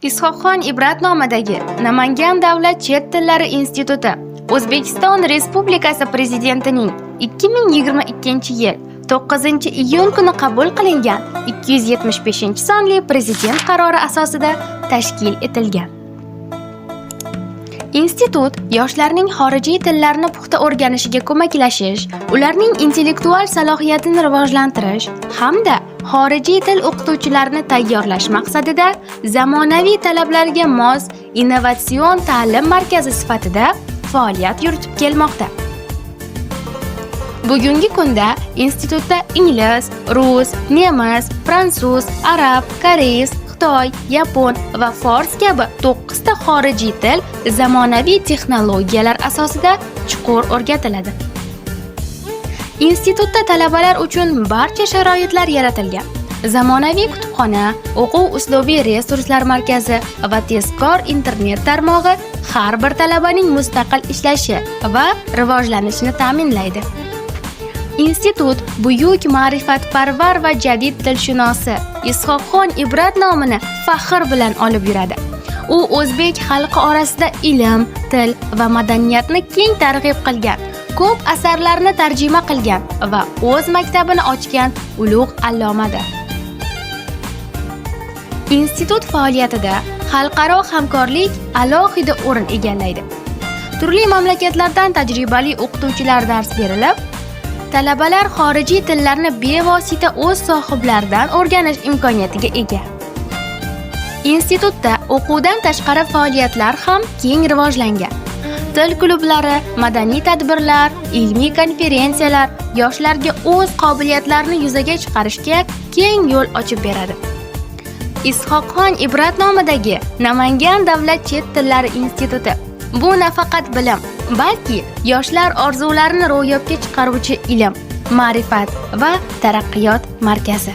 Is'hoqxon Ibratnomidagi Namangan davlat chet tillari instituti O'zbekiston Respublikasi Prezidentining 2022-yil 9-iyun kuni qabul qilingan 275-sonli prezident qarori asosida tashkil etilgan. Institut yoshlarning xorijiy tillarni puxta o'rganishiga ko'maklashish, ularning intellektual salohiyatini rivojlantirish hamda xorijiy til o'qituvchilarini tayyorlash maqsadida zamonaviy talablarga mos innovatsion ta'lim markazi sifatida faoliyat yuritib kelmoqda. Bugungi kunda institutda ingliz, rus, nemis, fransuz, arab, koreys, xitoy, yapon va fors kabi 9 ta xorijiy til zamonaviy texnologiyalar asosida chuqur o'rgatiladi. Institutda talabalar uchun barcha sharoitlar yaratilgan. Zamonaviy kutubxona, o'quv uslubiy resurslar markazi va tezkor internet tarmog'i har bir talabaning mustaqil ishlashi va rivojlanishini ta'minlaydi. Institut buyuk ma'rifatparvar va jadid tilshunosi Is'hoqxon Ibratnomini faxr bilan olib yuradi. U o'zbek xalqi orasida ilm, til va madaniyatni keng targ'ib qilgan, ko'p asarlarni tarjima qilgan va o'z maktabini ochgan ulug' allomadir. Institut faoliyatida xalqaro hamkorlik alohida o'rin egallaydi. Turli mamlakatlardan tajribali o'qituvchilar dars berilib, talabalar xorijiy tillarni bevosita o'z sohiblaridan o'rganish imkoniyatiga ega. Institutda o'quvdan tashqari faoliyatlar ham keng rivojlangan. Til klublari, madaniy tadbirlar, ilmiy konferensiyalar yoshlarga o'z qobiliyatlarini yuzaga chiqarishga keng yo'l ochib beradi. Is'hoqxon Ibratnomidagi Namangan davlat chet tillari instituti bu nafaqat bilim, balki yoshlar orzularini ro'yobga chiqaruvchi ilm, ma'rifat va taraqqiyot markazi.